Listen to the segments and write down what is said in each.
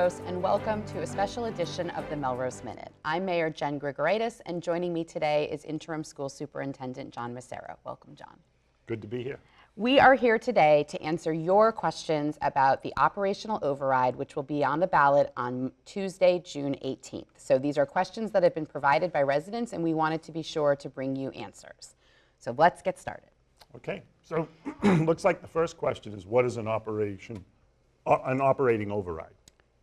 Melrose, and welcome to a special edition of the Melrose Minute. I'm Mayor Jen Grigoraitis, and joining me today is Interim School Superintendent John Massero. Welcome, John. Good to be here. We are here today to answer your questions about the operational override, which will be on the ballot on Tuesday, June 18th. So these are questions that have been provided by residents, and we wanted to be sure to bring you answers. So let's get started. Okay, so looks like the first question is, what is an operating override?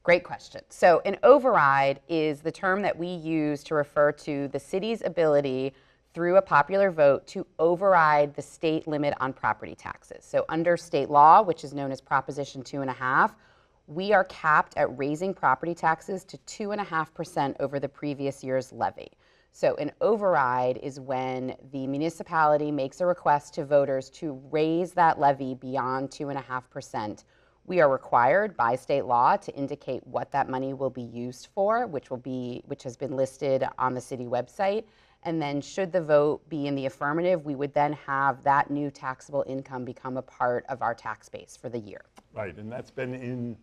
Great question. So an override is the term that we use to refer to the city's ability through a popular vote to override the state limit on property taxes. So under state law, which is known as Proposition 2.5, we are capped at raising property taxes to 2.5% over the previous year's levy. So an override is when the municipality makes a request to voters to raise that levy beyond 2.5%. We are required by state law to indicate what that money will be used for, which has been listed on the city website. And then should the vote be in the affirmative, we would then have that new taxable income become a part of our tax base for the year. Right, and that's been in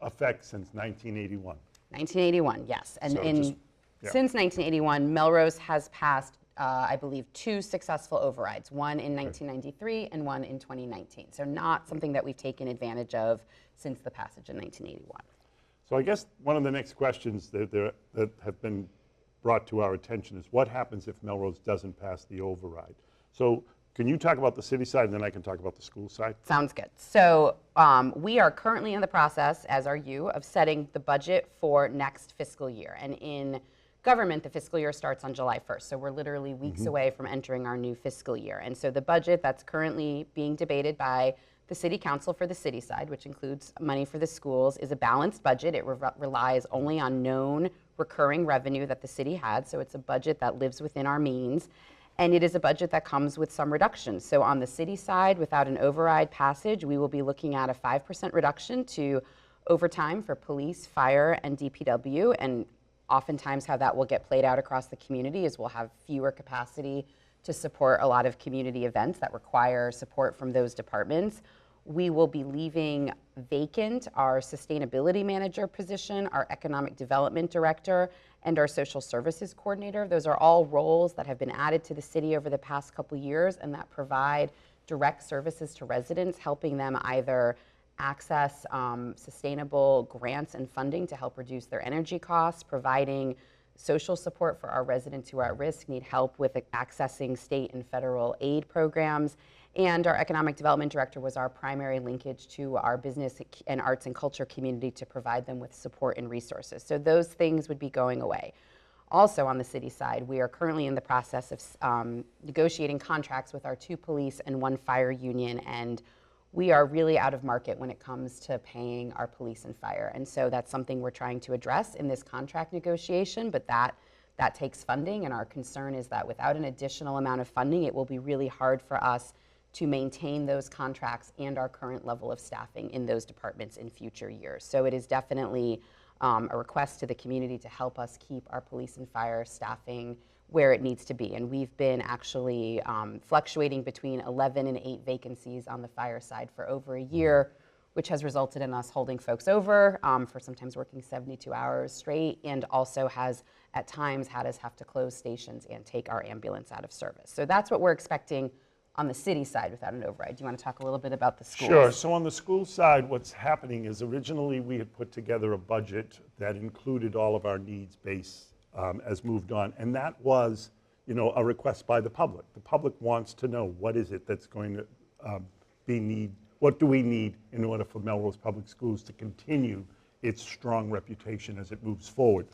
effect since 1981. 1981, yes. And So since 1981, Melrose has passed, I believe, 2 successful overrides, one in 1993 and one in 2019. So not something that we've taken advantage of since the passage in 1981. So I guess one of the next questions that have been brought to our attention is, what happens if Melrose doesn't pass the override? So can you talk about the city side, and then I can talk about the school side? Sounds good. So we are currently in the process, as are you, of setting the budget for next fiscal year. And in government, the fiscal year starts on July 1st. So we're literally weeks away from entering our new fiscal year. And so the budget that's currently being debated by the city council for the city side, which includes money for the schools, is a balanced budget. It relies only on known recurring revenue that the city had. So it's a budget that lives within our means. And it is a budget that comes with some reductions. So on the city side, without an override passage, we will be looking at a 5% reduction to overtime for police, fire, and DPW. And oftentimes how that will get played out across the community is we'll have fewer capacity to support a lot of community events that require support from those departments. We will be leaving vacant our sustainability manager position, our economic development director, and our social services coordinator. Those are all roles that have been added to the city over the past couple years and that provide direct services to residents, helping them either access sustainable grants and funding to help reduce their energy costs, providing social support for our residents who are at risk, need help with accessing state and federal aid programs. And our economic development director was our primary linkage to our business and arts and culture community to provide them with support and resources. So those things would be going away. Also on the city side, we are currently in the process of negotiating contracts with our 2 police and 1 fire union, and we are really out of market when it comes to paying our police and fire. And so that's something we're trying to address in this contract negotiation, but that takes funding, and our concern is that without an additional amount of funding, it will be really hard for us to maintain those contracts and our current level of staffing in those departments in future years. So it is definitely a request to the community to help us keep our police and fire staffing where it needs to be. And we've been actually fluctuating between 11 and 8 vacancies on the fire side for over a year, which has resulted in us holding folks over for sometimes working 72 hours straight, and also has at times had us have to close stations and take our ambulance out of service. So that's what we're expecting on the city side without an override. Do you want to talk a little bit about the schools? Sure. So on the school side, what's happening is originally we had put together a budget that included all of our needs base as moved on, and that was, a request by the public. The public wants to know, what is it that's going to what do we need in order for Melrose Public Schools to continue its strong reputation as it moves forward.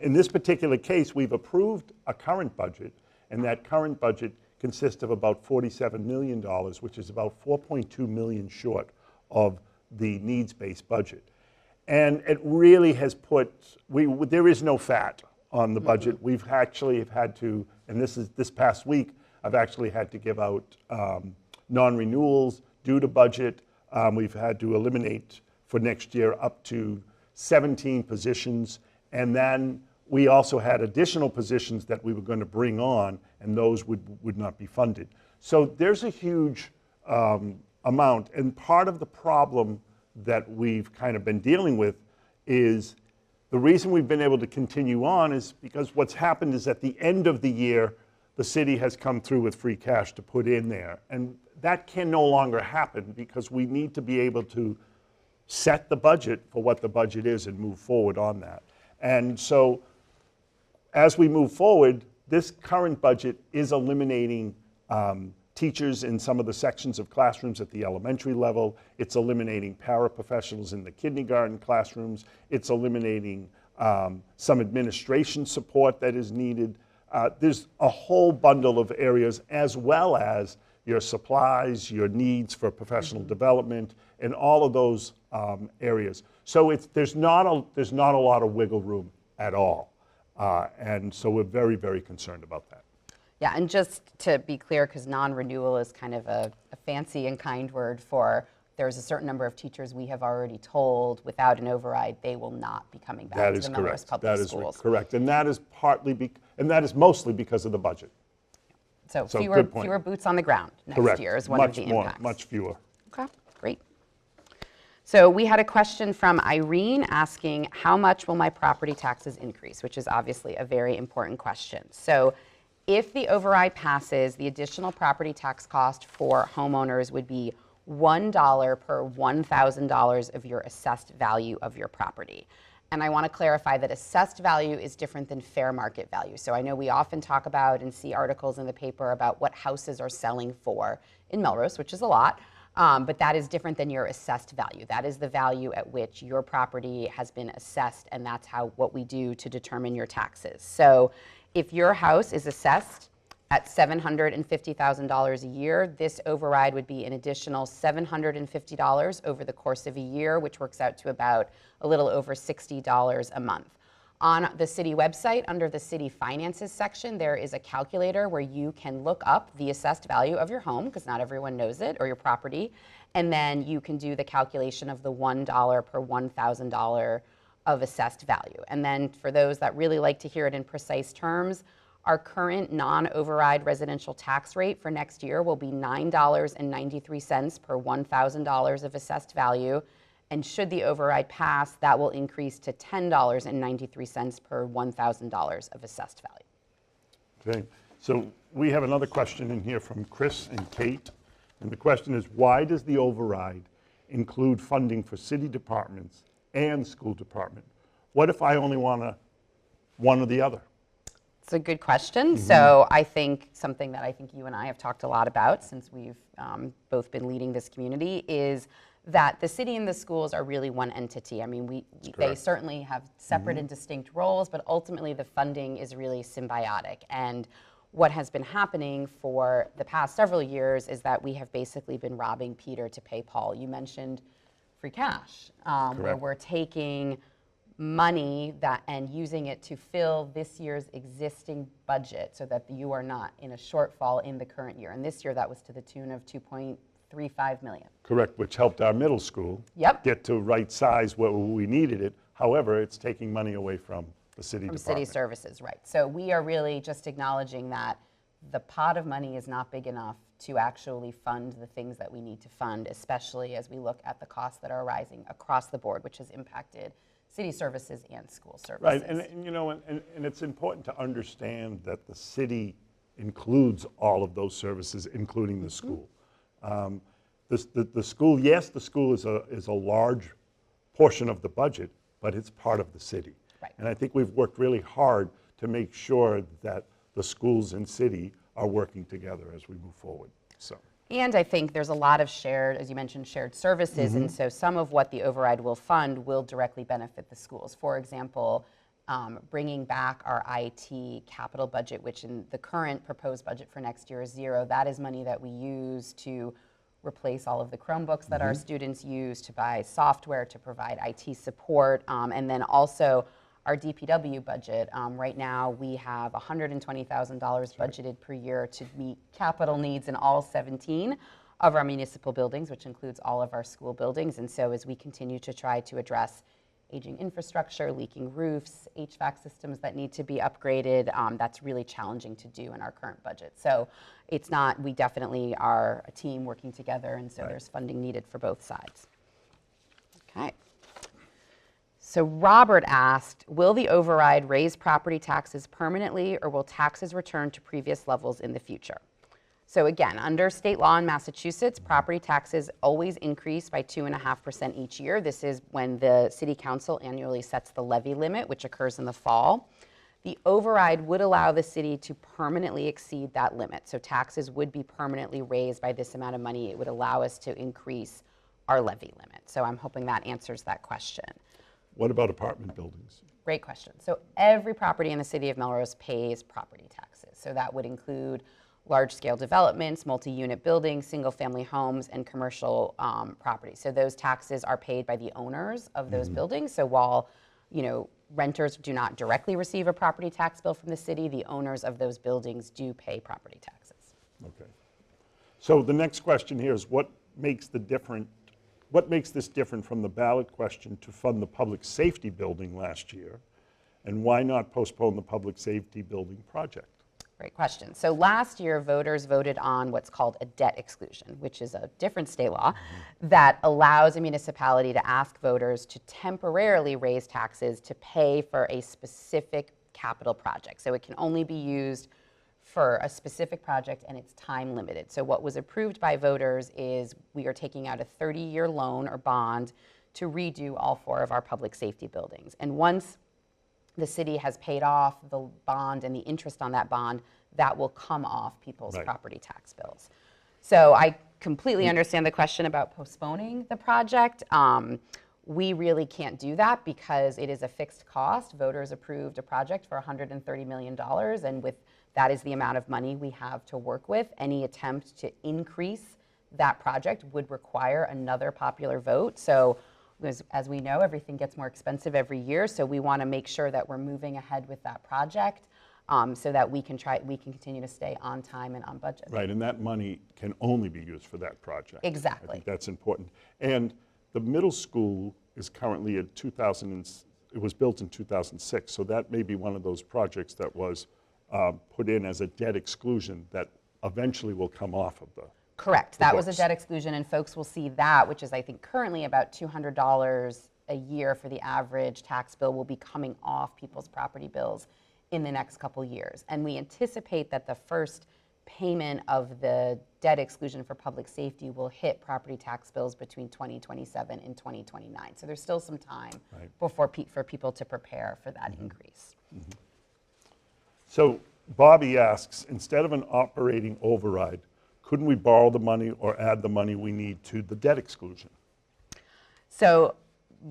In this particular case, we've approved a current budget, and that current budget consists of about $47 million, which is about 4.2 million short of the needs-based budget. And it really has there is no fat on the budget. We've actually had to, and this past week, I've actually had to give out non-renewals due to budget. We've had to eliminate for next year up to 17 positions, and then we also had additional positions that we were going to bring on, and those would not be funded. So there's a huge amount, and part of the problem that we've kind of been dealing with is the reason we've been able to continue on is because what's happened is at the end of the year, the city has come through with free cash to put in there. And that can no longer happen because we need to be able to set the budget for what the budget is and move forward on that. And so as we move forward, this current budget is eliminating teachers in some of the sections of classrooms at the elementary level. It's eliminating paraprofessionals in the kindergarten classrooms. It's eliminating some administration support that is needed. There's a whole bundle of areas, as well as your supplies, your needs for professional development, and all of those areas. So there's not a lot of wiggle room at all. And so we're very, very concerned about that. Yeah, and just to be clear, because non-renewal is kind of a fancy and kind word for there's a certain number of teachers we have already told without an override they will not be coming back to the Melrose Public Schools. That is correct, and that is mostly because of the budget. So fewer boots on the ground next year is one of the impacts. Much fewer. Okay, great. So we had a question from Irene asking, how much will my property taxes increase? Which is obviously a very important question. So if the override passes, the additional property tax cost for homeowners would be $1 per $1,000 of your assessed value of your property. And I want to clarify that assessed value is different than fair market value. So I know we often talk about and see articles in the paper about what houses are selling for in Melrose, which is a lot, but that is different than your assessed value. That is the value at which your property has been assessed, and that's what we do to determine your taxes. So if your house is assessed at $750,000 a year, this override would be an additional $750 over the course of a year, which works out to about a little over $60 a month. On the city website, under the city finances section, there is a calculator where you can look up the assessed value of your home, because not everyone knows it, or your property, and then you can do the calculation of the $1 per $1,000 of assessed value. And then for those that really like to hear it in precise terms, our current non-override residential tax rate for next year will be $9.93 per $1,000 of assessed value. And should the override pass, that will increase to $10.93 per $1,000 of assessed value. Okay, so we have another question in here from Chris and Kate. And the question is, why does the override include funding for city departments and school department? What if I only want one or the other? It's a good question. So I think something that I think you and I have talked a lot about since we've both been leading this community is that the city and the schools are really one entity. I mean, they certainly have separate and distinct roles, but ultimately the funding is really symbiotic. And what has been happening for the past several years is that we have basically been robbing Peter to pay Paul. You mentioned free cash, where we're taking money and using it to fill this year's existing budget so that you are not in a shortfall in the current year. And this year that was to the tune of $2.35 million. Correct, which helped our middle school get to right size where we needed it. However, it's taking money away from the city department. City services, right. So we are really just acknowledging that the pot of money is not big enough to actually fund the things that we need to fund, especially as we look at the costs that are arising across the board, which has impacted city services and school services. Right, and you know, and it's important to understand that the city includes all of those services, including the school. The school, yes, the school is a large portion of the budget, but it's part of the city. Right. And I think we've worked really hard to make sure that the schools and city are working together as we move forward. So. And I think there's a lot of shared, as you mentioned, shared services, and so some of what the override will fund will directly benefit the schools. For example, bringing back our IT capital budget, which in the current proposed budget for next year is zero. That is money that we use to replace all of the Chromebooks that our students use, to buy software, to provide IT support, and then also our DPW budget. Right now we have $120,000 budgeted per year to meet capital needs in all 17 of our municipal buildings, which includes all of our school buildings. And so as we continue to try to address aging infrastructure, leaking roofs, HVAC systems that need to be upgraded, that's really challenging to do in our current budget. So it's not, we definitely are a team working together, and so there's funding needed for both sides. Okay. So Robert asked, will the override raise property taxes permanently, or will taxes return to previous levels in the future? So again, under state law in Massachusetts, property taxes always increase by 2.5% each year. This is when the city council annually sets the levy limit, which occurs in the fall. The override would allow the city to permanently exceed that limit. So taxes would be permanently raised by this amount of money. It would allow us to increase our levy limit. So I'm hoping that answers that question. What about apartment buildings? Great question. So every property in the city of Melrose pays property taxes. So that would include large-scale developments, multi-unit buildings, single-family homes, and commercial properties. So those taxes are paid by the owners of those buildings. So while, renters do not directly receive a property tax bill from the city, the owners of those buildings do pay property taxes. Okay. So the next question here is what makes this different from the ballot question to fund the public safety building last year? And why not postpone the public safety building project? Great question. So last year, voters voted on what's called a debt exclusion, which is a different state law that allows a municipality to ask voters to temporarily raise taxes to pay for a specific capital project. So it can only be used for a specific project, and it's time limited. So what was approved by voters is we are taking out a 30-year loan or bond to redo all 4 of our public safety buildings. And once the city has paid off the bond and the interest on that bond, that will come off people's property tax bills. So I completely understand the question about postponing the project. We really can't do that because it is a fixed cost. Voters approved a project for $130 million, and that is the amount of money we have to work with. Any attempt to increase that project would require another popular vote. So as we know, everything gets more expensive every year, so we want to make sure that we're moving ahead with that project so that we can continue to stay on time and on budget. Right, and that money can only be used for that project. Exactly. I think that's important. And the middle school is currently at it was built in 2006, so that may be one of those projects that was put in as a debt exclusion that eventually will come off of the Correct. That was a debt exclusion, and folks will see that, which is, I think, currently about $200 a year for the average tax bill, will be coming off people's property bills in the next couple years. And we anticipate that the first payment of the debt exclusion for public safety will hit property tax bills between 2027 and 2029. So there's still some time for people to prepare for that increase. So Bobby asks, instead of an operating override, couldn't we borrow the money or add the money we need to the debt exclusion? So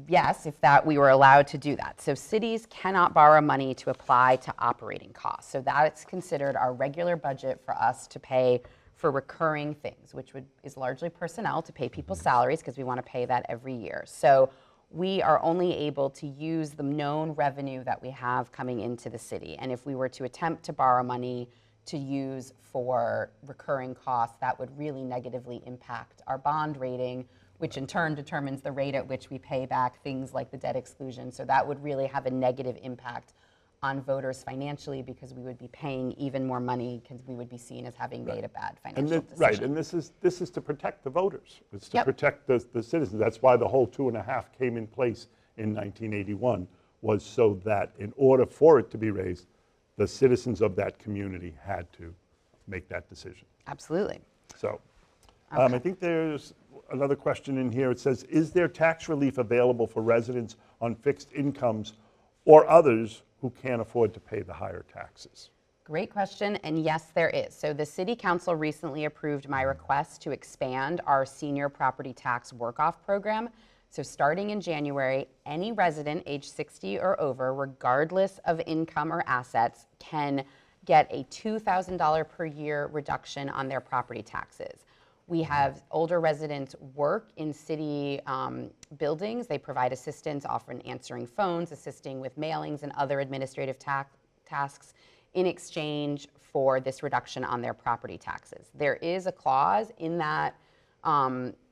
yes, if we were allowed to do that. So cities cannot borrow money to apply to operating costs. So that's considered our regular budget for us to pay for recurring things, which is largely personnel, to pay people's salaries, because we want to pay that every year. So we are only able to use the known revenue that we have coming into the city. And if we were to attempt to borrow money to use for recurring costs, that would really negatively impact our bond rating, which in turn determines the rate at which we pay back things like the debt exclusion. So that would really have a negative impact on voters financially, because we would be paying even more money because we would be seen as having made a bad financial decision. Right, and this is to protect the voters. It's to protect the citizens. That's why the whole 2.5 came in place in 1981, was so that in order for it to be raised, the citizens of that community had to make that decision. Absolutely. So I think there's another question in here. It says, is there tax relief available for residents on fixed incomes or others who can't afford to pay the higher taxes? Great question, and yes, there is. So the City Council recently approved my request to expand our senior property tax work-off program. So starting in January, any resident age 60 or over, regardless of income or assets, can get a $2,000 per year reduction on their property taxes. We have older residents work in city buildings. They provide assistance, often answering phones, assisting with mailings and other administrative tasks in exchange for this reduction on their property taxes. There is a clause in that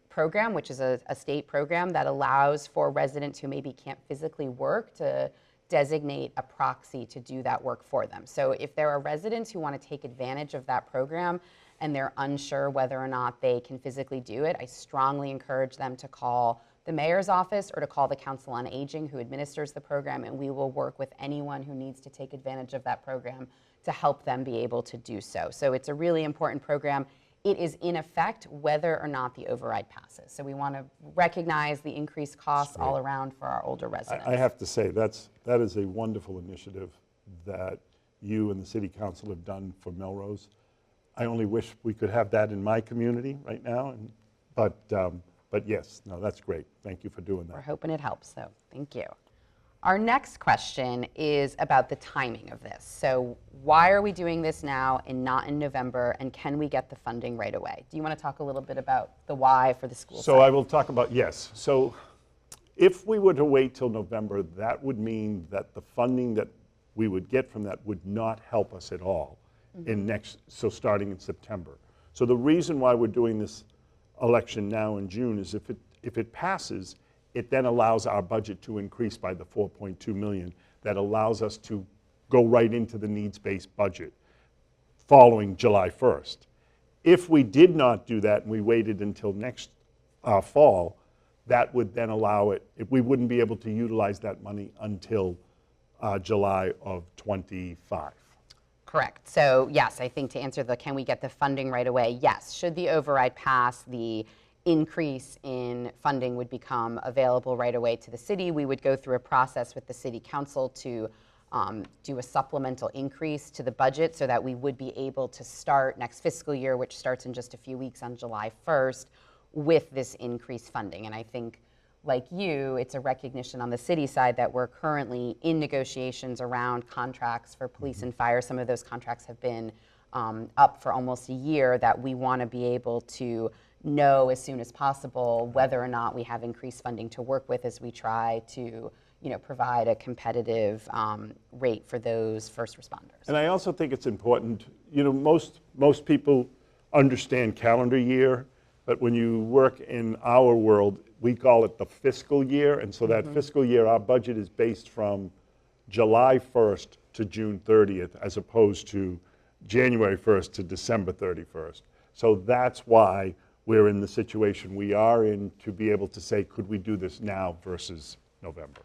program, which is a state program, that allows for residents who maybe can't physically work to designate a proxy to do that work for them. So if there are residents who want to take advantage of that program and they're unsure whether or not they can physically do it, I strongly encourage them to call the mayor's office or to call the Council on Aging, who administers the program, and we will work with anyone who needs to take advantage of that program to help them be able to do so. So it's a really important program. It is in effect whether or not the override passes. So we want to recognize the increased costs all around for our older residents. I have to say, that is a wonderful initiative that you and the City Council have done for Melrose. I only wish we could have that in my community right now, but yes, no, that's great. Thank you for doing that. We're hoping it helps, so thank you. Our next question is about the timing of this. So why are we doing this now and not in November, and can we get the funding right away? Do you want to talk a little bit about the why for the school So side? I will talk about, yes. So if we were to wait till November, that would mean that the funding that we would get from that would not help us at all so starting in September. So the reason why we're doing this election now in June is if it passes, it then allows our budget to increase by the 4.2 million. That allows us to go right into the needs-based budget following July 1st. If we did not do that and we waited until next fall, that would then allow it, we wouldn't be able to utilize that money until July of 25. Correct. So yes, I think to answer the can we get the funding right away, yes. Should the override pass, the increase in funding would become available right away to the city. We would go through a process with the City Council to do a supplemental increase to the budget so that we would be able to start next fiscal year, which starts in just a few weeks on July 1st, with this increased funding. And I think, like you, it's a recognition on the city side that we're currently in negotiations around contracts for police and fire. Some of those contracts have been up for almost a year, that we want to be able to know as soon as possible whether or not we have increased funding to work with as we try to provide a competitive rate for those first responders. And I also think it's important, most people understand calendar year, but when you work in our world, we call it the fiscal year. And so that fiscal year, our budget is based from July 1st to June 30th, as opposed to January 1st to December 31st. So that's why we're in the situation we are in, to be able to say, could we do this now versus November?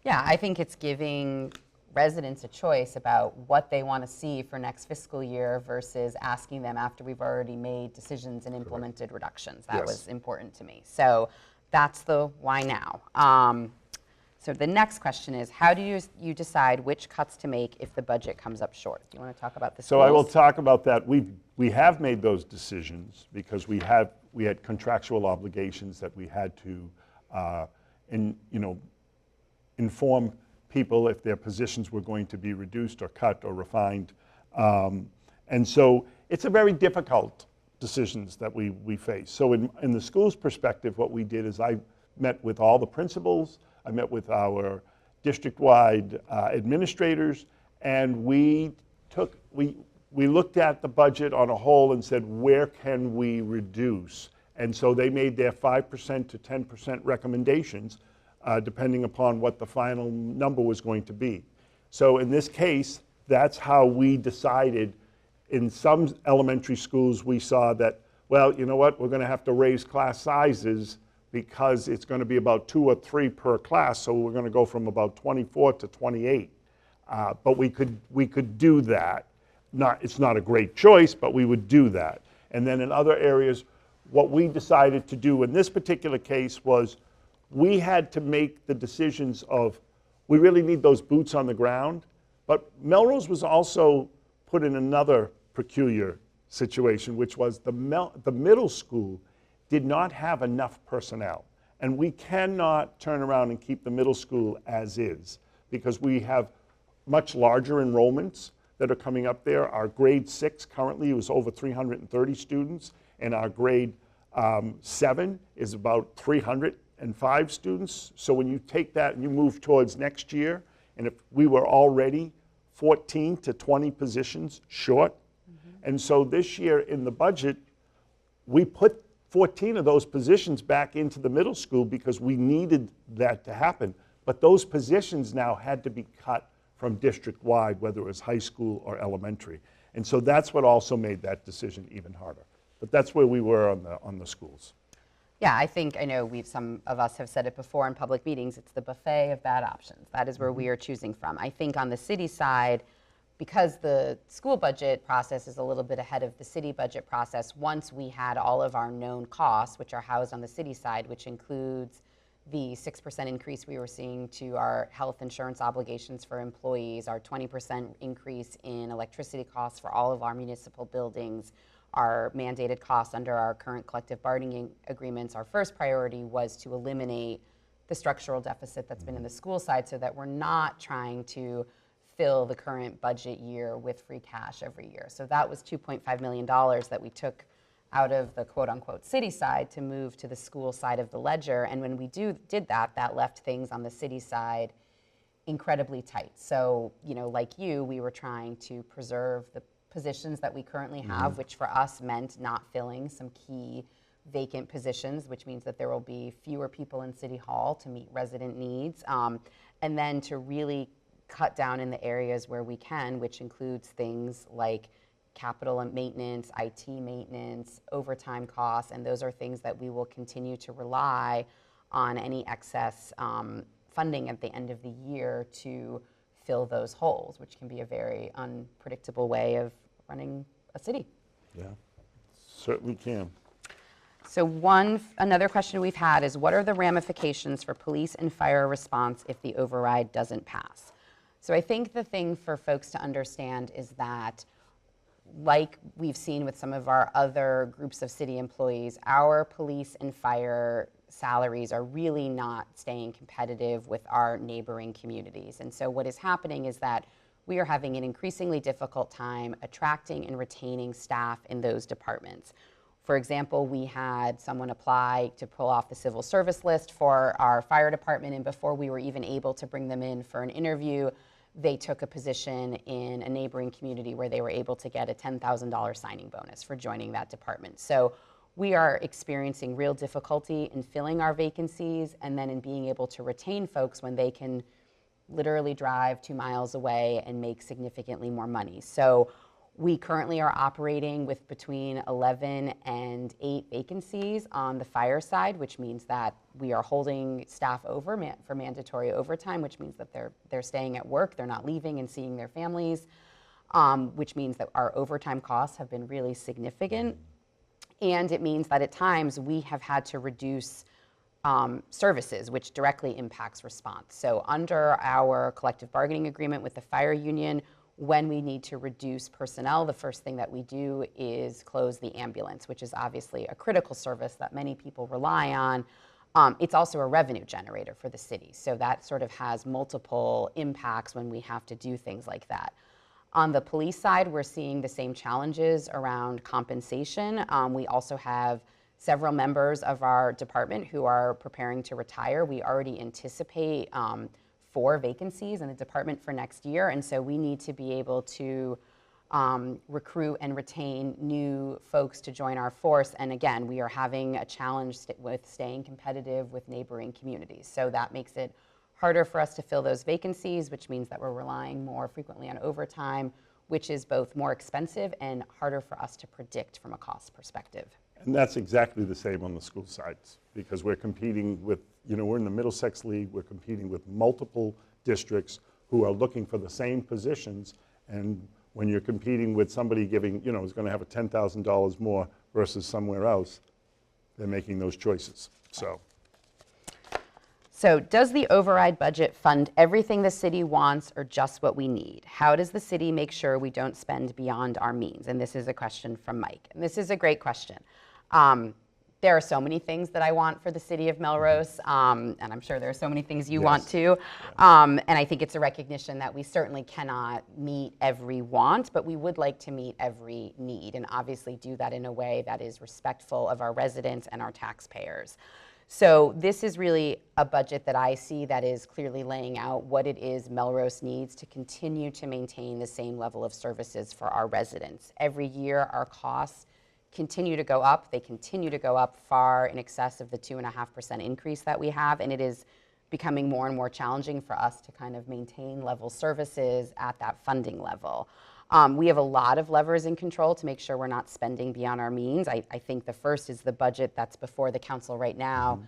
Yeah, I think it's giving residents a choice about what they want to see for next fiscal year versus asking them after we've already made decisions and implemented reductions. That was important to me. So that's the why now. So the next question is, how do you decide which cuts to make if the budget comes up short? Do you want to talk about this? So I will talk about that. We have made those decisions because we had contractual obligations that we had to inform people if their positions were going to be reduced or cut or refined. And so it's a very difficult decisions that we face. So in the school's perspective, what we did is I met with all the principals, I met with our district-wide administrators, and we looked at the budget on a whole and said, where can we reduce? And so they made their 5% to 10% recommendations, depending upon what the final number was going to be. So in this case, that's how we decided. In some elementary schools, we saw that, well, you know what, we're going to have to raise class sizes because it's going to be about 2 or 3 per class, so we're going to go from about 24 to 28. But we could do that. It's not a great choice, but we would do that. And then in other areas, what we decided to do in this particular case was we had to make the decisions of, we really need those boots on the ground, but Melrose was also put in another peculiar situation, which was the middle school did not have enough personnel. And we cannot turn around and keep the middle school as is, because we have much larger enrollments that are coming up there. Our grade 6 currently was over 330 students, and our grade 7 is about 305 students. So when you take that and you move towards next year, and if we were already 14 to 20 positions short, and so this year in the budget, we put 14 of those positions back into the middle school because we needed that to happen. But those positions now had to be cut from district-wide, whether it was high school or elementary. And so that's what also made that decision even harder. But that's where we were on the schools. Yeah, I know some of us have said it before in public meetings, it's the buffet of bad options. That is where we are choosing from. I think on the city side, because the school budget process is a little bit ahead of the city budget process, once we had all of our known costs, which are housed on the city side, which includes the 6% increase we were seeing to our health insurance obligations for employees, our 20% increase in electricity costs for all of our municipal buildings, our mandated costs under our current collective bargaining agreements, our first priority was to eliminate the structural deficit that's been in the school side so that we're not trying to fill the current budget year with free cash every year. So that was $2.5 million that we took out of the quote unquote city side to move to the school side of the ledger. And when we did that, that left things on the city side incredibly tight. So, like we were trying to preserve the positions that we currently have, which for us meant not filling some key vacant positions, which means that there will be fewer people in City Hall to meet resident needs, and then to really cut down in the areas where we can, which includes things like capital and maintenance, IT maintenance, overtime costs, and those are things that we will continue to rely on any excess funding at the end of the year to fill those holes, which can be a very unpredictable way of running a city. Yeah, certainly can. So another question we've had is, what are the ramifications for police and fire response if the override doesn't pass? So I think the thing for folks to understand is that, like we've seen with some of our other groups of city employees, our police and fire salaries are really not staying competitive with our neighboring communities. And so what is happening is that we are having an increasingly difficult time attracting and retaining staff in those departments. For example, we had someone apply to pull off the civil service list for our fire department, and before we were even able to bring them in for an interview, they took a position in a neighboring community where they were able to get a $10,000 signing bonus for joining that department. So we are experiencing real difficulty in filling our vacancies and then in being able to retain folks when they can literally drive 2 miles away and make significantly more money. So we currently are operating with between 11 and 8 vacancies on the fire side, which means that we are holding staff over for mandatory overtime, which means that they're staying at work, they're not leaving and seeing their families, which means that our overtime costs have been really significant. And it means that at times we have had to reduce services, which directly impacts response. So under our collective bargaining agreement with the fire union, when we need to reduce personnel, the first thing that we do is close the ambulance, which is obviously a critical service that many people rely on. It's also a revenue generator for the city. So that sort of has multiple impacts when we have to do things like that. On the police side, we're seeing the same challenges around compensation. We also have several members of our department who are preparing to retire. We already anticipate 4 vacancies in the department for next year, and so we need to be able to recruit and retain new folks to join our force. And again, we are having a challenge with staying competitive with neighboring communities. So that makes it harder for us to fill those vacancies, which means that we're relying more frequently on overtime, which is both more expensive and harder for us to predict from a cost perspective. And that's exactly the same on the school sides, because we're competing with, we're in the Middlesex League, we're competing with multiple districts who are looking for the same positions, and when you're competing with somebody giving, who's going to have a $10,000 more versus somewhere else, they're making those choices. So does the override budget fund everything the city wants or just what we need? How does the city make sure we don't spend beyond our means? And this is a question from Mike. And this is a great question. There are so many things that I want for the city of Melrose, and I'm sure there are so many things you want too. And I think it's a recognition that we certainly cannot meet every want, but we would like to meet every need, and obviously do that in a way that is respectful of our residents and our taxpayers. So this is really a budget that I see that is clearly laying out what it is Melrose needs to continue to maintain the same level of services for our residents. Every year, our costs continue to go up. They continue to go up far in excess of the 2.5% increase that we have, and it is becoming more and more challenging for us to kind of maintain level services at that funding level. We have a lot of levers in control to make sure we're not spending beyond our means. I think the first is the budget that's before the council right now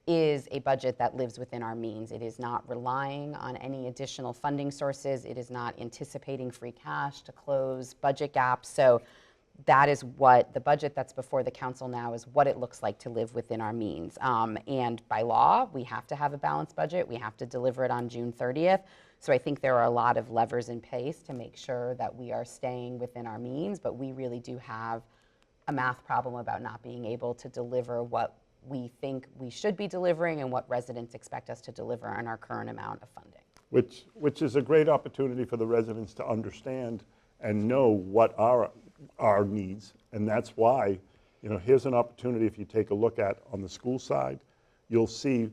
is a budget that lives within our means. It is not relying on any additional funding sources. It is not anticipating free cash to close budget gaps. So that is what the budget that's before the council now is, what it looks like to live within our means. And by law, we have to have a balanced budget. We have to deliver it on June 30th. So I think there are a lot of levers in place to make sure that we are staying within our means, but we really do have a math problem about not being able to deliver what we think we should be delivering and what residents expect us to deliver on our current amount of funding. Which is a great opportunity for the residents to understand and know what are our needs. And that's why, here's an opportunity. If you take a look at on the school side, you'll see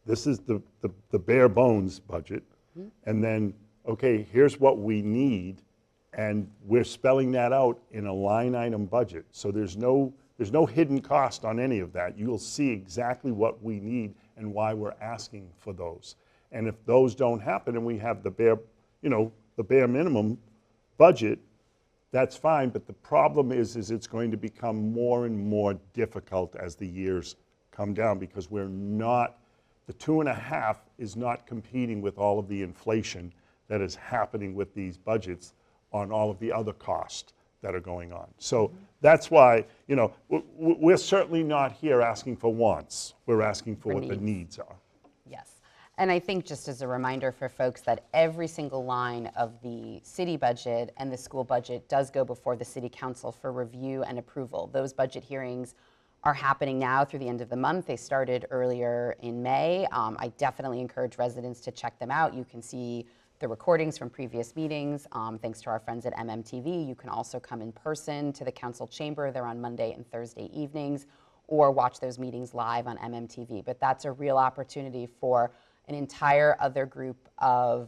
this is the bare bones budget. And then, okay, here's what we need, and we're spelling that out in a line item budget. So there's no hidden cost on any of that. You'll see exactly what we need and why we're asking for those. And if those don't happen and we have the bare minimum budget, that's fine. But the problem is it's going to become more and more difficult as the years come down, because the 2.5 is not competing with all of the inflation that is happening with these budgets on all of the other costs that are going on. So that's why, we're certainly not here asking for wants. We're asking for what the needs are. Yes. And I think, just as a reminder for folks, that every single line of the city budget and the school budget does go before the city council for review and approval. Those budget hearings are happening now through the end of the month. They started earlier in May. I definitely encourage residents to check them out. You can see the recordings from previous meetings, thanks to our friends at MMTV. You can also come in person to the council chamber. They're on Monday and Thursday evenings, or watch those meetings live on MMTV. But that's a real opportunity for an entire other group of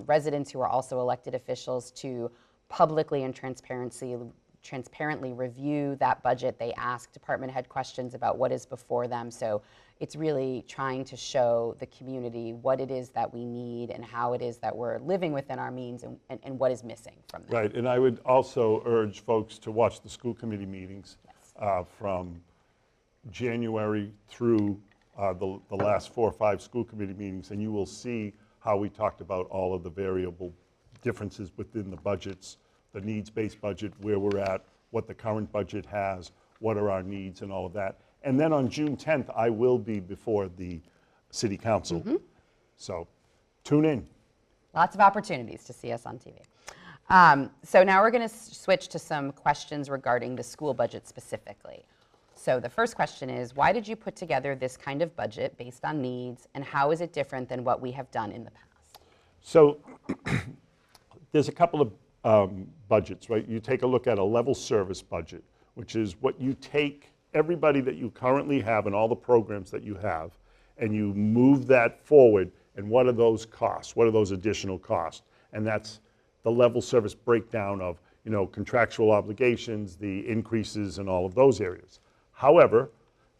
residents who are also elected officials to publicly and transparently review that budget. They ask department head questions about what is before them. So it's really trying to show the community what it is that we need and how it is that we're living within our means, and what is missing from that. Right, and I would also urge folks to watch the school committee meetings from January through the last 4 or 5 school committee meetings, and you will see how we talked about all of the variable differences within the budgets, the needs-based budget, where we're at, what the current budget has, what are our needs, and all of that. And then on June 10th, I will be before the city council. So tune in. Lots of opportunities to see us on TV. So now we're going to switch to some questions regarding the school budget specifically. So the first question is, why did you put together this kind of budget based on needs, and how is it different than what we have done in the past? So there's a couple of budgets, right? You take a look at a level service budget, which is what you take everybody that you currently have and all the programs that you have, and you move that forward, and what are those costs? What are those additional costs? And that's the level service breakdown of, contractual obligations, the increases, and all of those areas. However,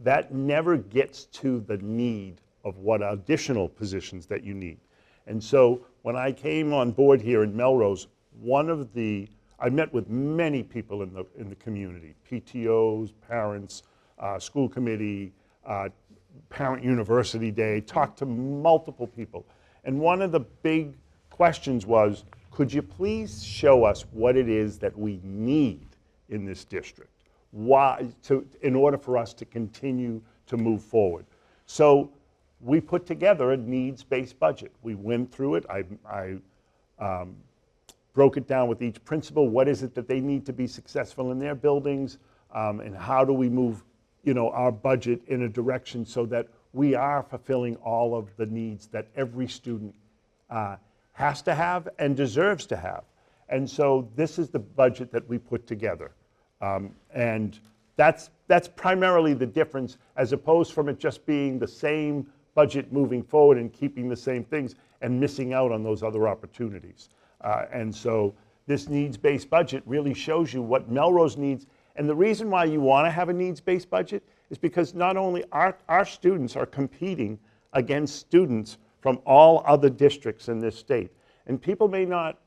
that never gets to the need of what additional positions that you need. And so when I came on board here in Melrose, I met with many people in the community, PTOs, parents, school committee, parent university day, talked to multiple people. And one of the big questions was, could you please show us what it is that we need in this district? In order for us to continue to move forward. So we put together a needs-based budget. We went through it. I broke it down with each principal. What is it that they need to be successful in their buildings, and how do we move, our budget in a direction so that we are fulfilling all of the needs that every student has to have and deserves to have. And so this is the budget that we put together, and that's primarily the difference, as opposed from it just being the same budget moving forward and keeping the same things and missing out on those other opportunities. And so this needs-based budget really shows you what Melrose needs. And the reason why you want to have a needs-based budget is because not only our students are competing against students from all other districts in this state. And people may not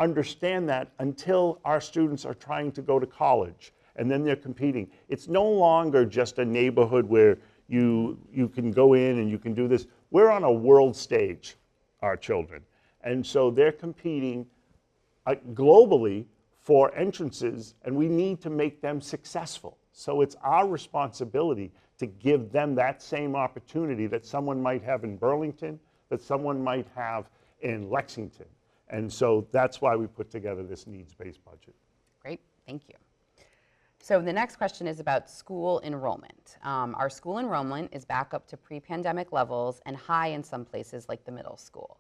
understand that until our students are trying to go to college and then they're competing. It's no longer just a neighborhood where you can go in and you can do this. We're on a world stage, our children. And so they're competing globally for entrances, and we need to make them successful. So it's our responsibility to give them that same opportunity that someone might have in Burlington, that someone might have in Lexington. And so that's why we put together this needs-based budget. Great, thank you. So the next question is about school enrollment. Our school enrollment is back up to pre-pandemic levels and high in some places like the middle school.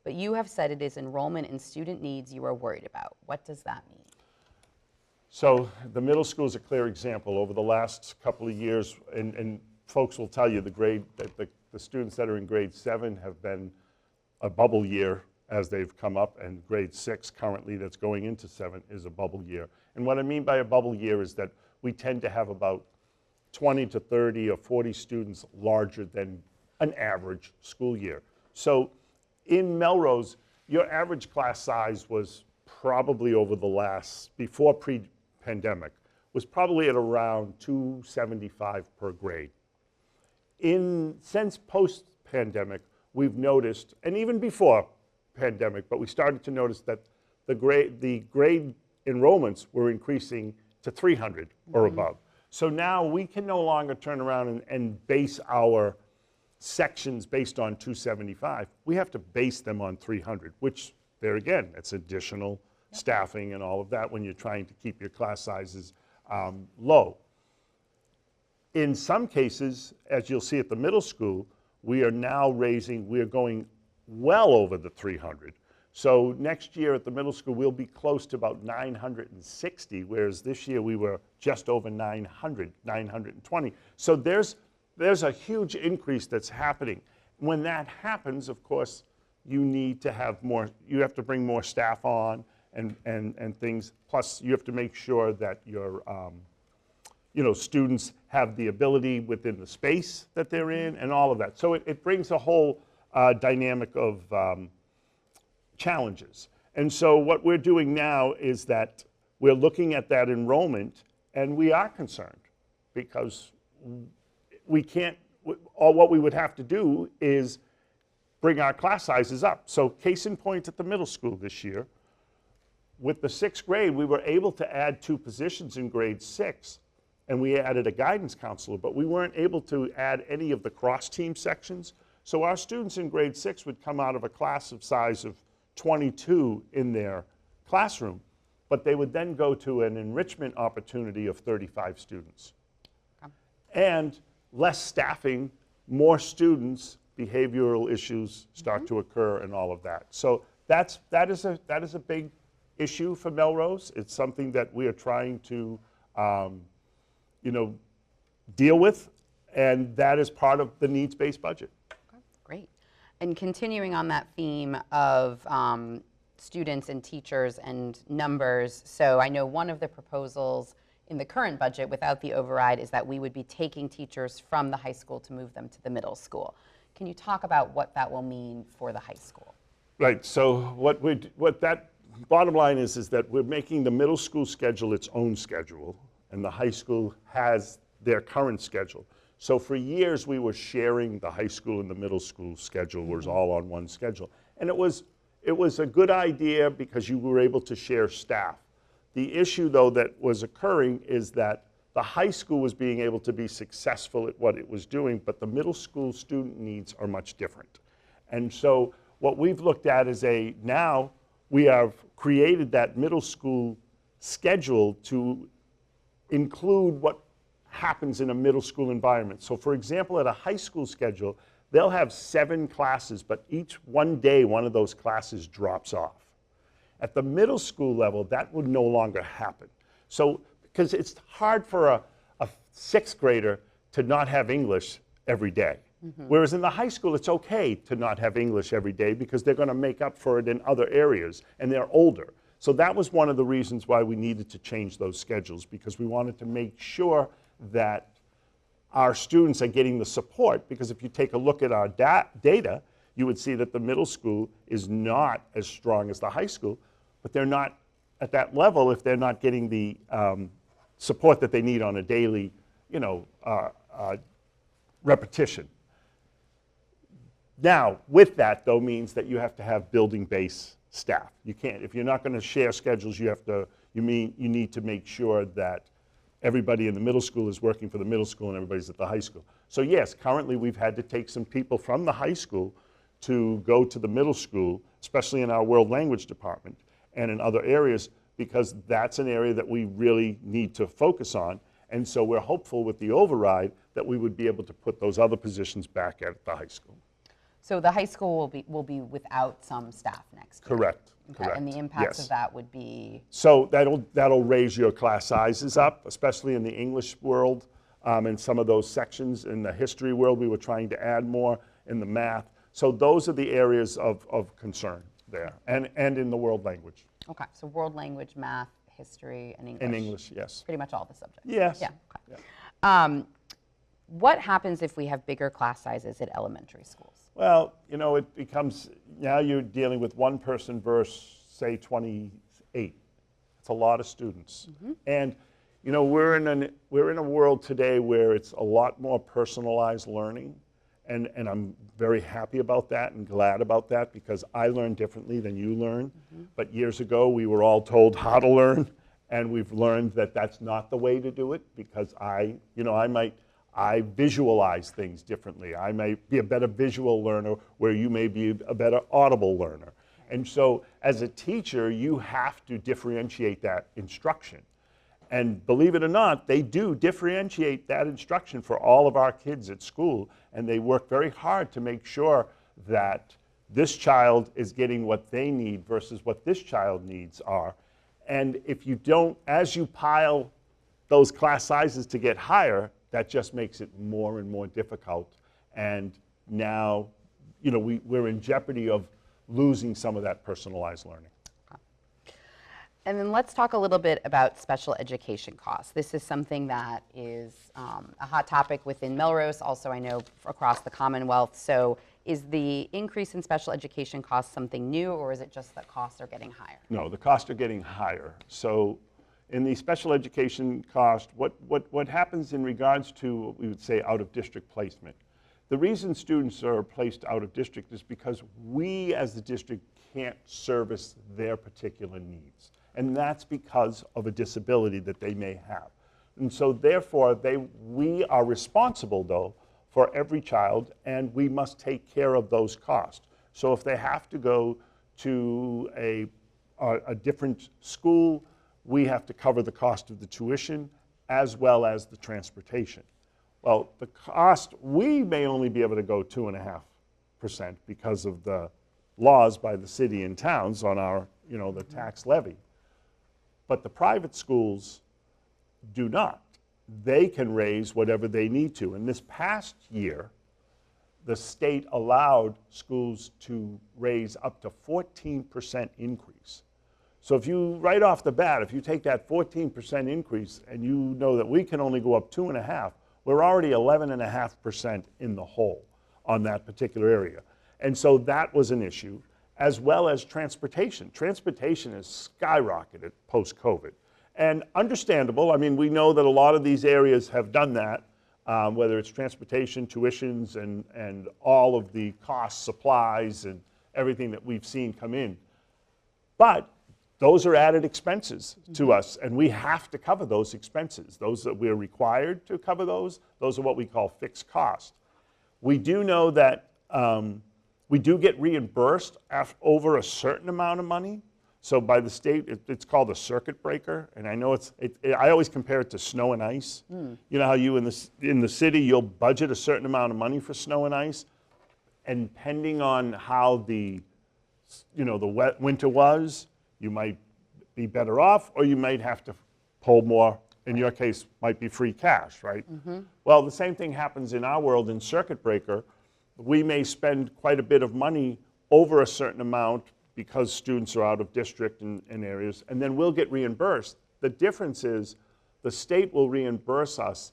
But you have said it is enrollment and student needs you are worried about. What does that mean? So the middle school is a clear example. Over the last couple of years, and folks will tell you the students that are in grade 7 have been a bubble year as they've come up, and grade 6 currently that's going into 7 is a bubble year. And what I mean by a bubble year is that we tend to have about 20 to 30 or 40 students larger than an average school year. So in Melrose, your average class size was probably over the last, before pre-pandemic, was probably at around 275 per grade. Since post-pandemic, we've noticed, and even before pandemic, but we started to notice that the grade enrollments were increasing to 300 or above. So now we can no longer turn around and base our sections based on 275. We have to base them on 300, which there again, that's additional staffing and all of that when you're trying to keep your class sizes low. In some cases, as you'll see at the middle school, we are now we're going well over the 300. So next year at the middle school, we'll be close to about 960, whereas this year we were just over 900, 920. So there's a huge increase that's happening. When that happens, of course, you need to have more, you have to bring more staff on and things. Plus, you have to make sure that your students have the ability within the space that they're in and all of that. So it brings a whole dynamic of challenges. And so what we're doing now is that we're looking at that enrollment, and we are concerned because we can't, or what we would have to do is bring our class sizes up. So case in point at the middle school this year, with the 6th grade, we were able to add 2 positions in grade 6, and we added a guidance counselor, but we weren't able to add any of the cross-team sections. So our students in grade 6 would come out of a class of size of 22 in their classroom, but they would then go to an enrichment opportunity of 35 students. Okay. And less staffing, more students, behavioral issues start to occur and all of that. So that is a big issue for Melrose. It's something that we are trying to deal with, and that is part of the needs-based budget. Okay, great. And continuing on that theme of students and teachers and numbers, so I know one of the proposals in the current budget without the override is that we would be taking teachers from the high school to move them to the middle school. Can you talk about what that will mean for the high school? Right, so what that bottom line is that we're making the middle school schedule its own schedule, and the high school has their current schedule. So for years, we were sharing the high school and the middle school schedule was all on one schedule. And it was a good idea because you were able to share staff. The issue, though, that was occurring is that the high school was being able to be successful at what it was doing, but the middle school student needs are much different. And so what we've looked at is now we have created that middle school schedule to include what happens in a middle school environment. So for example, at a high school schedule, they'll have 7 classes, but one day one of those classes drops off. At the middle school level, that would no longer happen. So, because it's hard for a 6th grader to not have English every day. Whereas in the high school, it's okay to not have English every day because they're going to make up for it in other areas, and they're older. So that was one of the reasons why we needed to change those schedules, because we wanted to make sure that our students are getting the support, because if you take a look at our data, you would see that the middle school is not as strong as the high school, but they're not at that level if they're not getting the support that they need on a daily, repetition. Now, with that, though, means that you have to have building-based staff. You can't, if you're not going to share schedules, you need to make sure that everybody in the middle school is working for the middle school and everybody's at the high school. So yes, currently we've had to take some people from the high school to go to the middle school, especially in our world language department and in other areas, because that's an area that we really need to focus on. And so we're hopeful with the override that we would be able to put those other positions back at the high school. So the high school will be without some staff next year? Correct. Okay. Correct. And the impacts Yes. of that would be? So that'll raise your class sizes up, especially in the English world, and some of those sections. In the history world, we were trying to add more in the math. So those are the areas of concern there, and in the world language. Okay, so world language, math, history, and English. In English, yes. Pretty much all the subjects. Yes. Yeah. Okay. Yeah. What happens if we have bigger class sizes at elementary schools? Well, it becomes, now you're dealing with one person versus, say, 28. It's a lot of students. Mm-hmm. And, we're in a world today where it's a lot more personalized learning. And I'm very happy about that and glad about that, because I learn differently than you learn. Mm-hmm. But years ago, we were all told how to learn, and we've learned that that's not the way to do it, because I visualize things differently. I may be a better visual learner where you may be a better audible learner. And so as a teacher, you have to differentiate that instruction. And believe it or not, they do differentiate that instruction for all of our kids at school, and they work very hard to make sure that this child is getting what they need versus what this child needs are. And if you don't, as you pile those class sizes to get higher, that just makes it more and more difficult. And now, we're in jeopardy of losing some of that personalized learning. And then let's talk a little bit about special education costs. This is something that is a hot topic within Melrose, also I know across the Commonwealth. So is the increase in special education costs something new, or is it just that costs are getting higher? No, the costs are getting higher. So in the special education cost, what happens in regards to what we would say out-of-district placement, the reason students are placed out of district is because we as the district can't service their particular needs. And that's because of a disability that they may have. And so therefore, we are responsible, though, for every child, and we must take care of those costs. So if they have to go to a different school, we have to cover the cost of the tuition as well as the transportation. Well, the cost, we may only be able to go 2.5% because of the laws by the city and towns on our, the tax levy. But the private schools do not. They can raise whatever they need to. And this past year, the state allowed schools to raise up to 14% increase. So if you, right off the bat, if you take that 14% increase and you know that we can only go up 2.5%, we're already 11.5% in the hole on that particular area. And so that was an issue, as well as transportation. Transportation has skyrocketed post-COVID. And understandable, I mean, we know that a lot of these areas have done that, whether it's transportation, tuitions, and all of the costs, supplies, and everything that we've seen come in. But those are added expenses to us, and we have to cover those expenses. Those that we're required to cover those are what we call fixed costs. We do know that we do get reimbursed over a certain amount of money. So by the state, it's called a circuit breaker, and I know I always compare it to snow and ice. You know how you in the city, you'll budget a certain amount of money for snow and ice, and depending on how the wet winter was, you might be better off, or you might have to pull more. In your case, might be free cash, right? Mm-hmm. Well, the same thing happens in our world in circuit breaker. We may spend quite a bit of money over a certain amount because students are out of district in areas, and then we'll get reimbursed. The difference is the state will reimburse us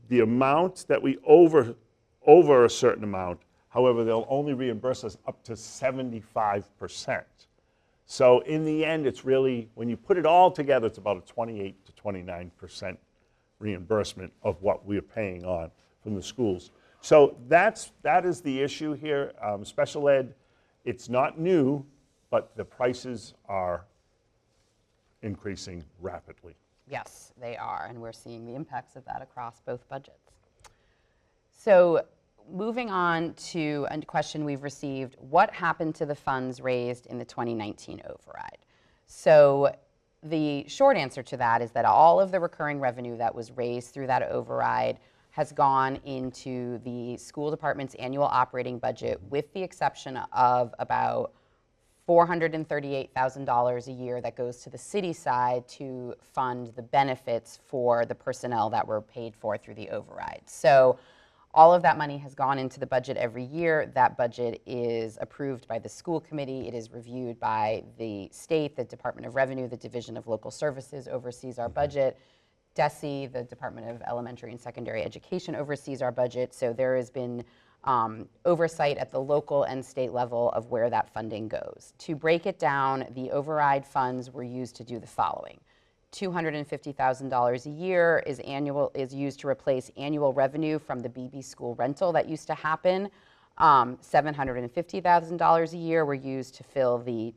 the amount that we over a certain amount. However, they'll only reimburse us up to 75%. So in the end, it's really, when you put it all together, it's about a 28 to 29% reimbursement of what we're paying on from the schools. So that is the issue here. Special ed, it's not new, but the prices are increasing rapidly. Yes, they are, and we're seeing the impacts of that across both budgets. So moving on to a question we've received, what happened to the funds raised in the 2019 override? So the short answer to that is that all of the recurring revenue that was raised through that override has gone into the school department's annual operating budget, with the exception of about $438,000 a year that goes to the city side to fund the benefits for the personnel that were paid for through the override. So all of that money has gone into the budget every year. That budget is approved by the school committee. It is reviewed by the state. The Department of Revenue, the Division of Local Services, oversees our budget. DESE, the Department of Elementary and Secondary Education, oversees our budget. So there has been oversight at the local and state level of where that funding goes. To break it down, the override funds were used to do the following. $250,000 a year is used to replace annual revenue from the BB school rental that used to happen. $750,000 a year were used to fill the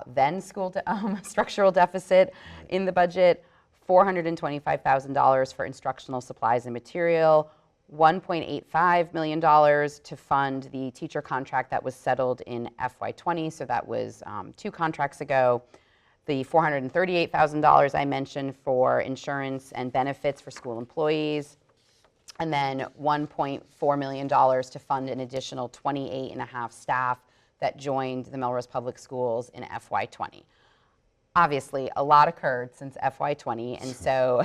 then school structural deficit in the budget. $425,000 for instructional supplies and material, $1.85 million to fund the teacher contract that was settled in FY20, so that was 2 contracts ago. The $438,000 I mentioned for insurance and benefits for school employees, and then $1.4 million to fund an additional 28.5 staff that joined the Melrose Public Schools in FY20. Obviously, a lot occurred since FY20, and so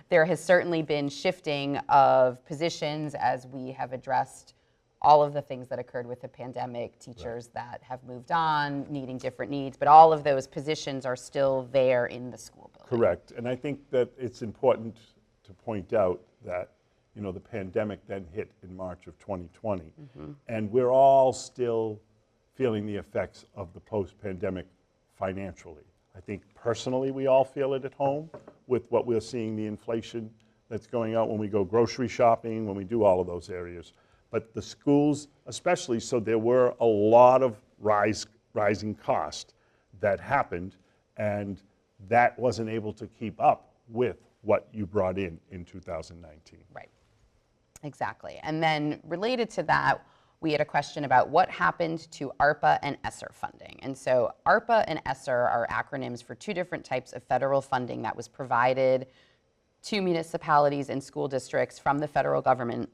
there has certainly been shifting of positions as we have addressed all of the things that occurred with the pandemic, teachers that have moved on, needing different needs, but all of those positions are still there in the school building. Correct, and I think that it's important to point out that, you know, the pandemic then hit in March of 2020, and we're all still feeling the effects of the post-pandemic financially. I think personally we all feel it at home with what we're seeing, the inflation that's going out when we go grocery shopping, when we do all of those areas. But the schools especially, so there were a lot of rising costs that happened, and that wasn't able to keep up with what you brought in 2019. Right, exactly. And then related to that, we had a question about what happened to ARPA and ESSER funding. And so ARPA and ESSER are acronyms for 2 different types of federal funding that was provided to municipalities and school districts from the federal government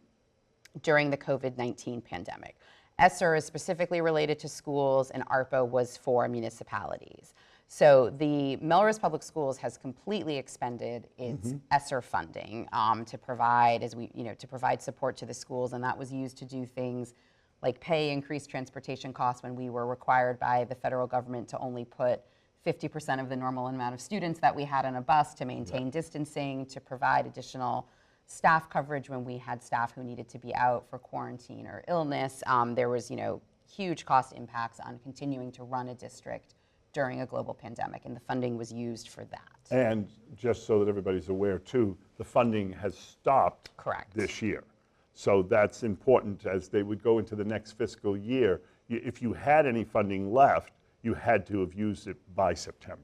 during the COVID-19 pandemic. ESSER is specifically related to schools, and ARPA was for municipalities. So the Melrose Public Schools has completely expended its ESSER funding to provide, to provide support to the schools, and that was used to do things like pay increased transportation costs when we were required by the federal government to only put 50% of the normal amount of students that we had on a bus to maintain distancing, to provide additional staff coverage when we had staff who needed to be out for quarantine or illness. There was, huge cost impacts on continuing to run a district during a global pandemic, and the funding was used for that. And just so that everybody's aware too, the funding has stopped this year. So that's important as they would go into the next fiscal year. If you had any funding left, you had to have used it by September.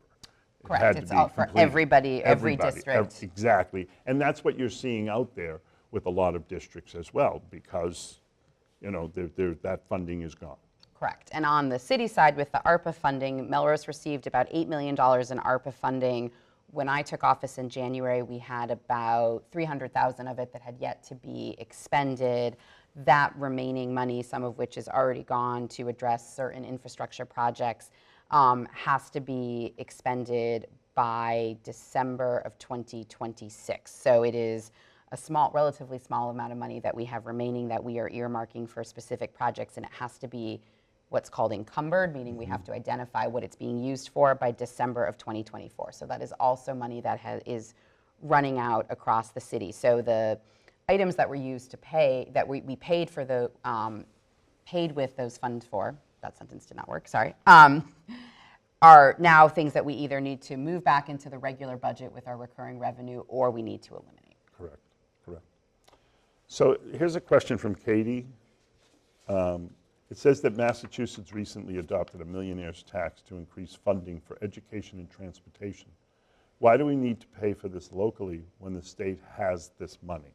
Correct, it's all for everybody, every district. Exactly, and that's what you're seeing out there with a lot of districts as well, because that funding is gone. Correct, and on the city side with the ARPA funding, Melrose received about $8 million in ARPA funding. When I took office in January, we had about $300,000 of it that had yet to be expended. That remaining money, some of which is already gone to address certain infrastructure projects, has to be expended by December of 2026. So it is a relatively small amount of money that we have remaining that we are earmarking for specific projects, and it has to be what's called encumbered, meaning we have to identify what it's being used for by December of 2024. So that is also money that is running out across the city. So the items that were used to pay, that we paid for paid with those funds for, that sentence did not work, sorry, are now things that we either need to move back into the regular budget with our recurring revenue or we need to eliminate. Correct, correct. So here's a question from Katie. It says that Massachusetts recently adopted a millionaire's tax to increase funding for education and transportation. Why do we need to pay for this locally when the state has this money?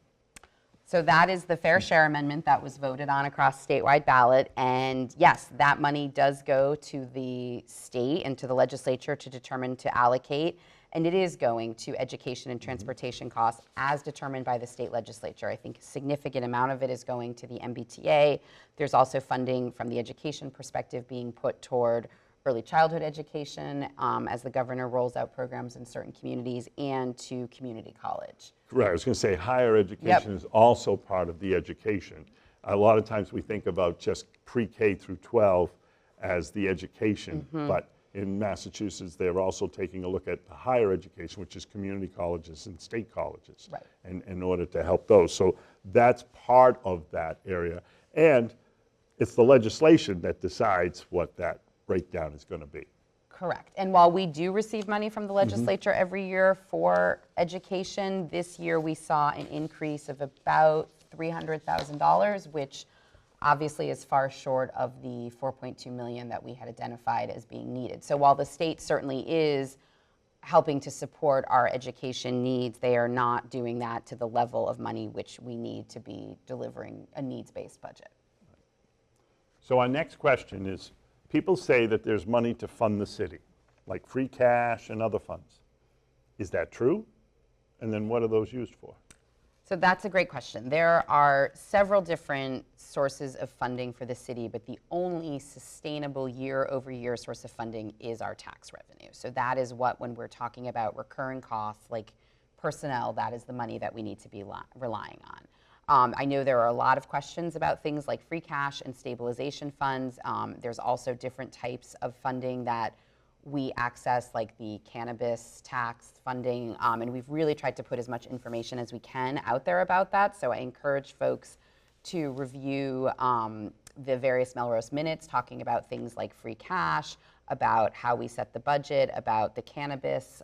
So that is the fair share amendment that was voted on across statewide ballot. And yes, that money does go to the state and to the legislature to determine to allocate. And it is going to education and transportation costs as determined by the state legislature. I think a significant amount of it is going to the MBTA. There's also funding from the education perspective being put toward early childhood education as the governor rolls out programs in certain communities, and to community college. Right, I was going to say higher education is also part of the education. A lot of times we think about just pre-K through 12 as the education, but in Massachusetts, they're also taking a look at the higher education, which is community colleges and state colleges, in order to help those. So that's part of that area. And it's the legislation that decides what that breakdown is going to be. Correct. And while we do receive money from the legislature every year for education, this year we saw an increase of about $300,000, which obviously is far short of the $4.2 million that we had identified as being needed. So while the state certainly is helping to support our education needs, they are not doing that to the level of money which we need to be delivering a needs-based budget. So our next question is, people say that there's money to fund the city, like free cash and other funds. Is that true? And then what are those used for? So that's a great question. There are several different sources of funding for the city, but the only sustainable year-over-year source of funding is our tax revenue. So that is what, when we're talking about recurring costs like personnel, that is the money that we need to be relying on. I know there are a lot of questions about things like free cash and stabilization funds. There's also different types of funding that we access, like the cannabis tax funding, and we've really tried to put as much information as we can out there about that. So I encourage folks to review the various Melrose minutes talking about things like free cash, about how we set the budget, about the cannabis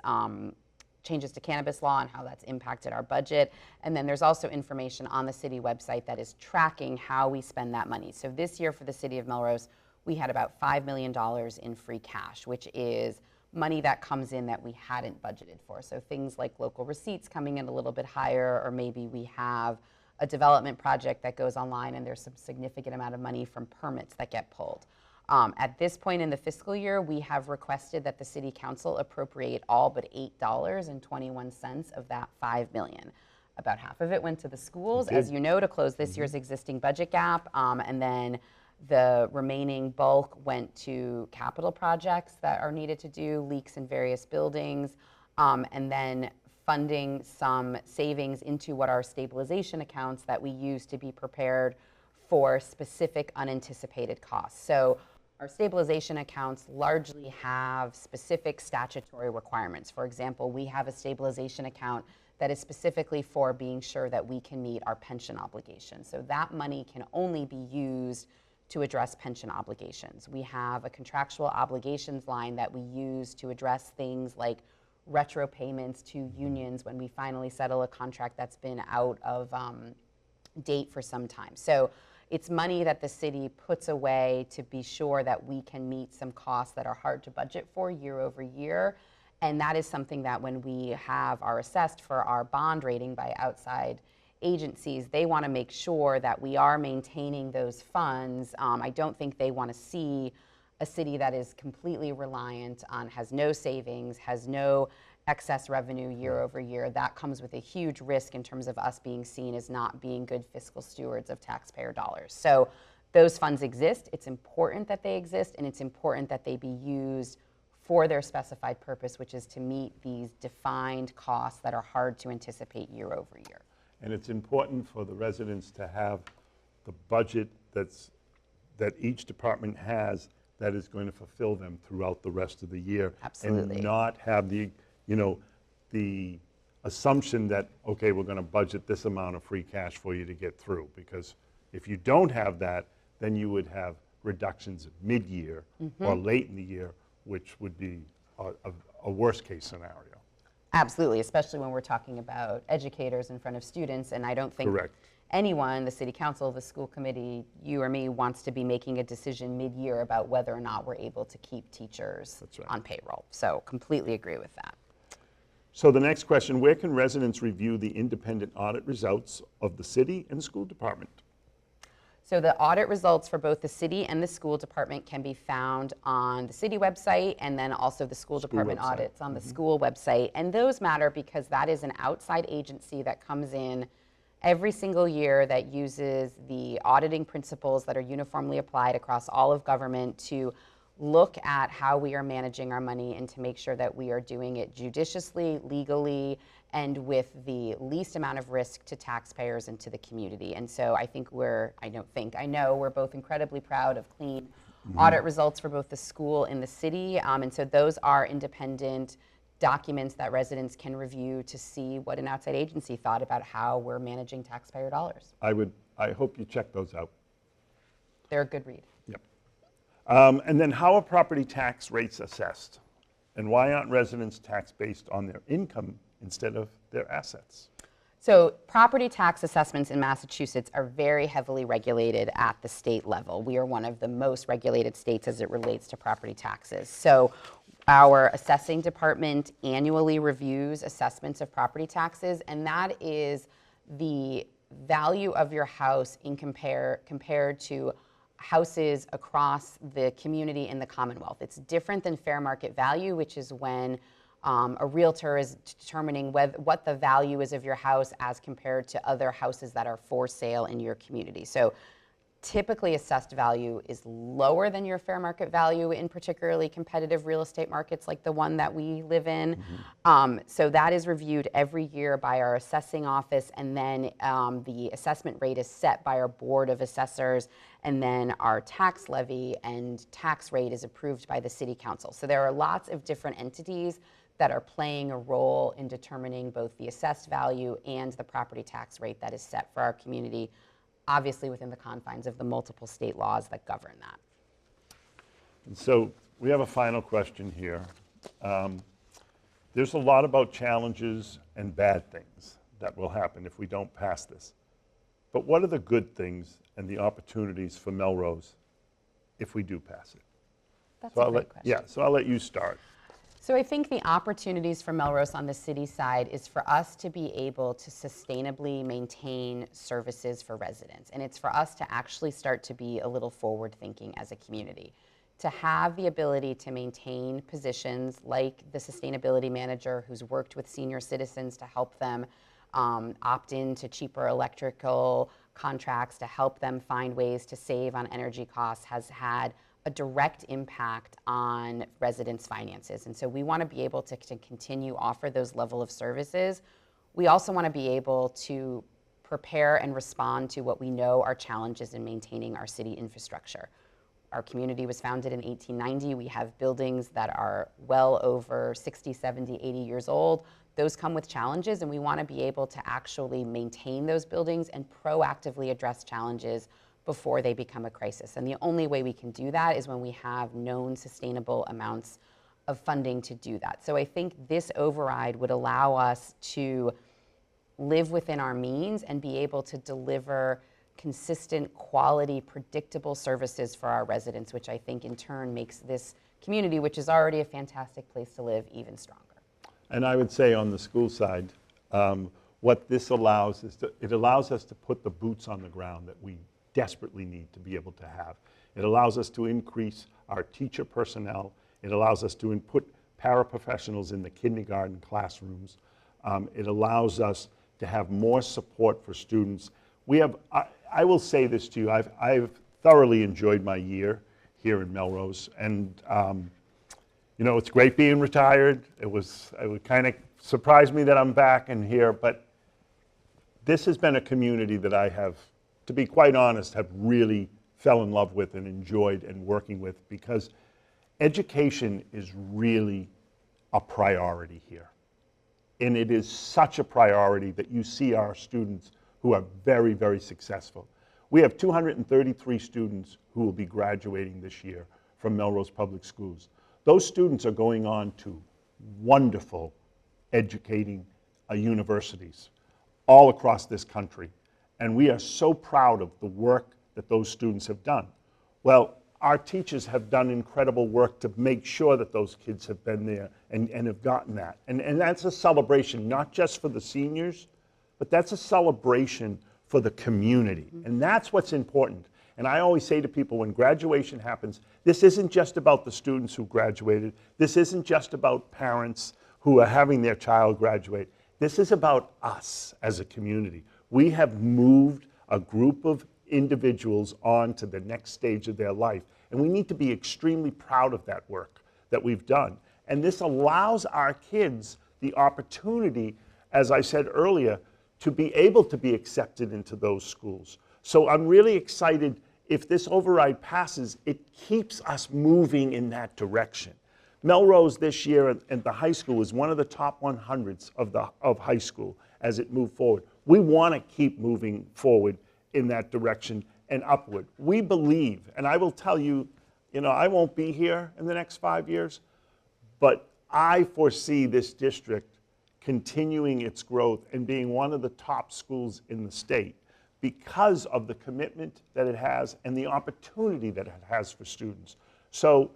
changes to cannabis law and how that's impacted our budget. And then there's also information on the city website that is tracking how we spend that money. So this year for the city of Melrose, we had about $5 million in free cash, which is money that comes in that we hadn't budgeted for. So things like local receipts coming in a little bit higher, or maybe we have a development project that goes online and there's some significant amount of money from permits that get pulled. At this point in the fiscal year, we have requested that the City Council appropriate all but $8.21 of that $5 million. About half of it went to the schools, as you know, to close this year's existing budget gap, and then the remaining bulk went to capital projects that are needed to do, leaks in various buildings, and then funding some savings into what are stabilization accounts that we use to be prepared for specific unanticipated costs. So our stabilization accounts largely have specific statutory requirements. For example, we have a stabilization account that is specifically for being sure that we can meet our pension obligations. So that money can only be used to address pension obligations. We have a contractual obligations line that we use to address things like retro payments to unions when we finally settle a contract that's been out of date for some time. So it's money that the city puts away to be sure that we can meet some costs that are hard to budget for year over year. And that is something that when we are assessed for our bond rating by outside agencies, they want to make sure that we are maintaining those funds. I don't think they want to see a city that is completely reliant on, has no savings, has no excess revenue year over year. That comes with a huge risk in terms of us being seen as not being good fiscal stewards of taxpayer dollars. So those funds exist. It's important that they exist, and it's important that they be used for their specified purpose, which is to meet these defined costs that are hard to anticipate year over year. And it's important for the residents to have the budget that each department has that is going to fulfill them throughout the rest of the year. Absolutely. And not have the assumption that, okay, we're going to budget this amount of free cash for you to get through. Because if you don't have that, then you would have reductions mid-year or late in the year which would be a worst-case scenario. Absolutely, especially when we're talking about educators in front of students, and I don't think Correct. anyone, the city council, the school committee, you or me, wants to be making a decision mid-year about whether or not we're able to keep teachers That's right. on payroll. So completely agree with that. So the next question, where can residents review the independent audit results of the city and school department? So the audit results for both the city and the school department can be found on the city website, and then also the school department website. audits on the school website. And those matter because that is an outside agency that comes in every single year that uses the auditing principles that are uniformly applied across all of government to look at how we are managing our money and to make sure that we are doing it judiciously, legally, and with the least amount of risk to taxpayers and to the community. And so I think I know we're both incredibly proud of clean audit results for both the school and the city. And so those are independent documents that residents can review to see what an outside agency thought about how we're managing taxpayer dollars. I hope you check those out. They're a good read. Yep. And then how are property tax rates assessed? And why aren't residents taxed based on their income instead of their assets? So property tax assessments in Massachusetts are very heavily regulated at the state level. We are one of the most regulated states as it relates to property taxes. So our assessing department annually reviews assessments of property taxes, and that is the value of your house in compared to houses across the community in the Commonwealth. It's different than fair market value, which is when a realtor is determining what the value is of your house as compared to other houses that are for sale in your community. So typically assessed value is lower than your fair market value in particularly competitive real estate markets like the one that we live in. So that is reviewed every year by our assessing office, and then the assessment rate is set by our board of assessors, and then our tax levy and tax rate is approved by the city council. So there are lots of different entities that are playing a role in determining both the assessed value and the property tax rate that is set for our community, obviously within the confines of the multiple state laws that govern that. And so we have a final question here. There's a lot about challenges and bad things that will happen if we don't pass this. But what are the good things and the opportunities for Melrose if we do pass it? That's So a great question. Yeah, so I'll let you start. So I think the opportunities for Melrose on the city side is for us to be able to sustainably maintain services for residents. And it's for us to actually start to be a little forward thinking as a community. To have the ability to maintain positions like the sustainability manager who's worked with senior citizens to help them opt into cheaper electrical contracts, to help them find ways to save on energy costs, has had a direct impact on residents' finances. And so we want to be able to continue offer those level of services. We also want to be able to prepare and respond to what we know are challenges in maintaining our city infrastructure. Our community was founded in 1890. We have buildings that are well over 60, 70, 80 years old. Those come with challenges, and we want to be able to actually maintain those buildings and proactively address challenges before they become a crisis. And the only way we can do that is when we have known sustainable amounts of funding to do that. So I think this override would allow us to live within our means and be able to deliver consistent, quality, predictable services for our residents, which I think in turn makes this community, which is already a fantastic place to live, even stronger. And I would say on the school side, what this allows is it allows us to put the boots on the ground that we desperately need to be able to have. It allows us to increase our teacher personnel. It allows us to put paraprofessionals in the kindergarten classrooms. It allows us to have more support for students. We have, I will say this to you, I've thoroughly enjoyed my year here in Melrose, and you know, it's great being retired. It would kind of surprise me that I'm back in here, but this has been a community that I have, to be quite honest, have really fell in love with and enjoyed and working with, because education is really a priority here. And it is such a priority that you see our students who are very, very successful. We have 233 students who will be graduating this year from Melrose Public Schools. those students are going on to wonderful educating universities all across this country. And we are so proud of the work that those students have done. Well, our teachers have done incredible work to make sure that those kids have been there and have gotten that. And that's a celebration, not just for the seniors, but that's a celebration for the community. And that's what's important. And I always say to people, when graduation happens, this isn't just about the students who graduated. This isn't just about parents who are having their child graduate. This is about us as a community. We have moved a group of individuals on to the next stage of their life. And we need to be extremely proud of that work that we've done. And this allows our kids the opportunity, as I said earlier, to be able to be accepted into those schools. So I'm really excited. If this override passes, it keeps us moving in that direction. Melrose this year at the high school is one of the top 100s of high school as it moved forward. We want to keep moving forward in that direction and upward. We believe, and I will tell you, I won't be here in the next 5 years, but I foresee this district continuing its growth and being one of the top schools in the state because of the commitment that it has and the opportunity that it has for students. So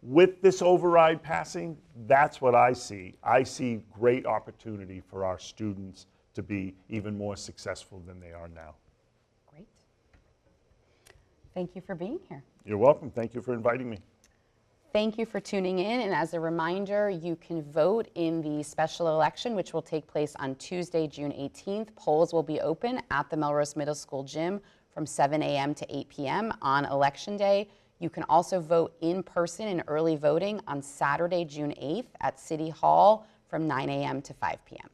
with this override passing, that's what I see. I see great opportunity for our students to be even more successful than they are now. Great. Thank you for being here. You're welcome. Thank you for inviting me. Thank you for tuning in, and as a reminder, you can vote in the special election, which will take place on Tuesday, June 18th. Polls will be open at the Melrose Middle School gym from 7 a.m. to 8 p.m. on Election Day. You can also vote in person in early voting on Saturday, June 8th at City Hall from 9 a.m. to 5 p.m.